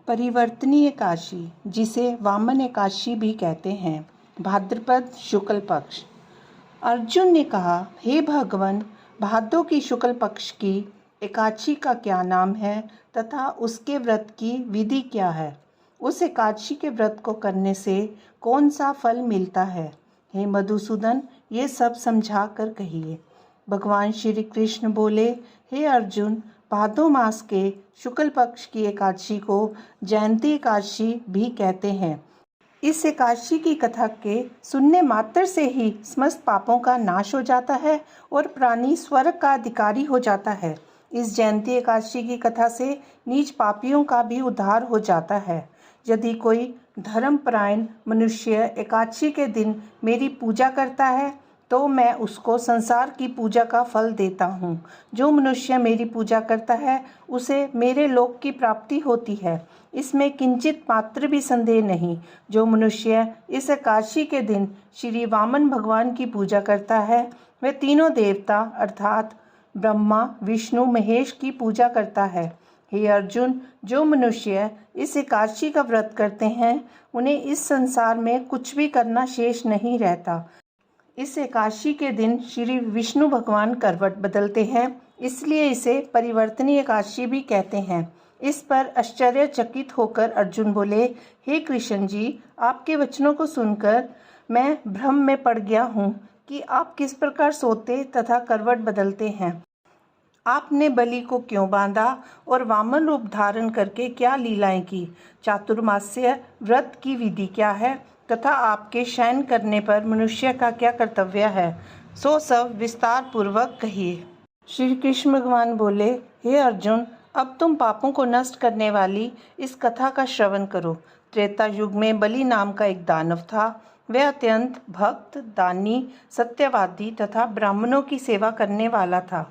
परिवर्तनीय एकादशी, जिसे वामन एकादशी भी कहते हैं, भाद्रपद शुक्ल पक्ष। अर्जुन ने कहा, हे भगवान, भादों की शुक्ल पक्ष की एकादशी का क्या नाम है तथा उसके व्रत की विधि क्या है? उस एकादशी के व्रत को करने से कौन सा फल मिलता है? हे मधुसूदन, ये सब समझा कर कहिए। भगवान श्री कृष्ण बोले, हे अर्जुन, भादो मास के शुक्ल पक्ष की एकादशी को जयंती एकादशी भी कहते हैं। इस एकादशी की कथा के सुनने मात्र से ही समस्त पापों का नाश हो जाता है और प्राणी स्वर्ग का अधिकारी हो जाता है। इस जयंती एकादशी की कथा से नीच पापियों का भी उद्धार हो जाता है। यदि कोई धर्मपरायण मनुष्य एकादशी के दिन मेरी पूजा करता है तो मैं उसको संसार की पूजा का फल देता हूँ। जो मनुष्य मेरी पूजा करता है उसे मेरे लोक की प्राप्ति होती है, इसमें किंचित मात्र भी संदेह नहीं। जो मनुष्य इस एकादशी के दिन श्री वामन भगवान की पूजा करता है वह तीनों देवता अर्थात ब्रह्मा, विष्णु, महेश की पूजा करता है। हे अर्जुन, जो मनुष्य इस एकादशी का व्रत करते हैं उन्हें इस संसार में कुछ भी करना शेष नहीं रहता। इस एकादशी के दिन श्री विष्णु भगवान करवट बदलते हैं, इसलिए इसे परिवर्तनीय एकादशी भी कहते हैं। इस पर आश्चर्यचकित होकर अर्जुन बोले, हे कृष्ण जी, आपके वचनों को सुनकर मैं भ्रम में पड़ गया हूँ कि आप किस प्रकार सोते तथा करवट बदलते हैं। आपने बलि को क्यों बांधा और वामन रूप धारण करके क्या लीलाएं की? चातुर्मास्य व्रत की विधि क्या है तथा आपके शयन करने पर मनुष्य का क्या कर्तव्य है? सो सब विस्तार पूर्वक कहिए। श्री कृष्ण भगवान बोले, हे अर्जुन, अब तुम पापों को नष्ट करने वाली इस कथा का श्रवण करो। त्रेता युग में बलि नाम का एक दानव था। वह अत्यंत भक्त, दानी, सत्यवादी तथा ब्राह्मणों की सेवा करने वाला था।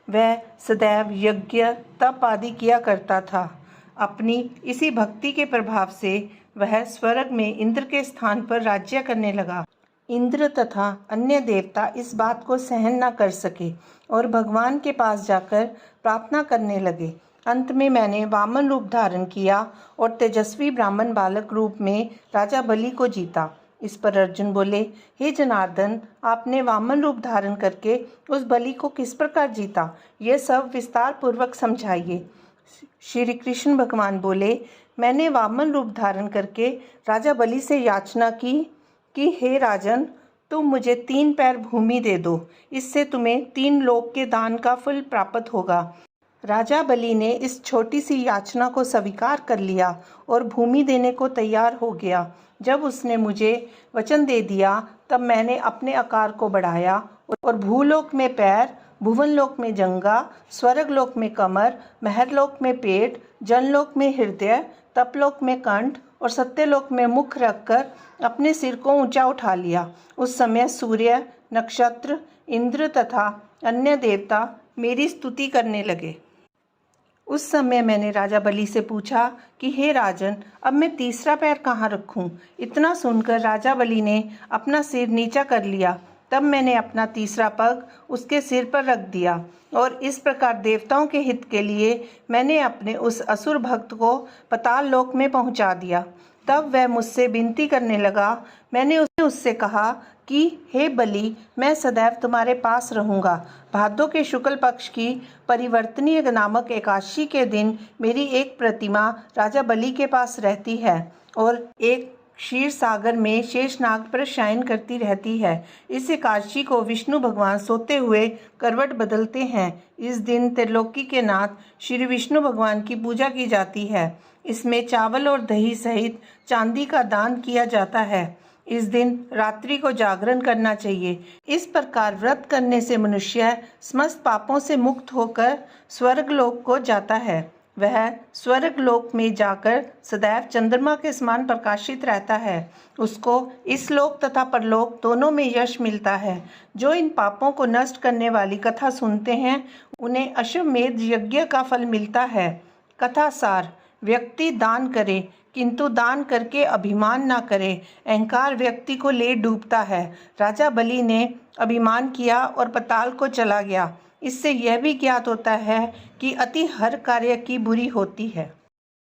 वह सदैव यज्ञ, तप आदि किया करता था। अपनी इसी भक्ति के प्रभाव से वह स्वर्ग में इंद्र के स्थान पर राज्य करने लगा। इंद्र तथा अन्य देवता इस बात को सहन न कर सके और भगवान के पास जाकर प्रार्थना करने लगे। अंत में मैंने वामन रूप धारण किया और तेजस्वी ब्राह्मण बालक रूप में राजा बलि को जीता। इस पर अर्जुन बोले, हे जनार्दन, आपने वामन रूप धारण करके उस बलि को किस प्रकार जीता? यह सब विस्तार पूर्वक समझाइए। श्री कृष्ण भगवान बोले, मैंने वामन रूप धारण करके राजा बलि से याचना की कि हे राजन, तुम मुझे 3 पैर भूमि दे दो, इससे तुम्हें 3 लोक के दान का फल प्राप्त होगा। राजा बलि ने इस छोटी सी याचना को स्वीकार कर लिया और भूमि देने को तैयार हो गया। जब उसने मुझे वचन दे दिया तब मैंने अपने आकार को बढ़ाया और भूलोक में पैर, भुवनलोक में जंगा, स्वर्गलोक में कमर, महरलोक में पेट, जनलोक में हृदय, तपलोक में कंठ और सत्यलोक में मुख रखकर अपने सिर को ऊंचा उठा लिया। उस समय सूर्य, नक्षत्र, इंद्र तथा अन्य देवता मेरी स्तुति करने लगे। उस समय मैंने राजा बलि से पूछा कि हे राजन, अब मैं तीसरा पैर कहाँ रखूं? इतना सुनकर राजा बलि ने अपना सिर नीचा कर लिया। तब मैंने अपना तीसरा पग उसके सिर पर रख दिया और इस प्रकार देवताओं के हित के लिए मैंने अपने उस असुर भक्त को पाताल लोक में पहुंचा दिया। तब वह मुझसे विनती करने लगा। मैंने उससे कहा कि हे बलि, मैं सदैव तुम्हारे पास रहूँगा। भादों के शुक्ल पक्ष की परिवर्तनीय नामक एकादशी के दिन मेरी एक प्रतिमा राजा बलि के पास रहती है और एक क्षीर सागर में शेषनाग पर शयन करती रहती है। इस एकादशी को विष्णु भगवान सोते हुए करवट बदलते हैं। इस दिन त्रिलोकी के नाथ श्री विष्णु भगवान की पूजा की जाती है। इसमें चावल और दही सहित चांदी का दान किया जाता है। इस दिन रात्रि को जागरण करना चाहिए। इस प्रकार व्रत करने से मनुष्य समस्त पापों से मुक्त होकर स्वर्गलोक को जाता है। वह स्वर्गलोक में जाकर सदैव चंद्रमा के समान प्रकाशित रहता है। उसको इस लोक तथा परलोक दोनों में यश मिलता है। जो इन पापों को नष्ट करने वाली कथा सुनते हैं उन्हें अश्वमेध यज्ञ का फल मिलता है। कथा सार, व्यक्ति दान करे किंतु दान करके अभिमान ना करे। अहंकार व्यक्ति को ले डूबता है। राजा बलि ने अभिमान किया और पाताल को चला गया। इससे यह भी ज्ञात होता है कि अति हर कार्य की बुरी होती है।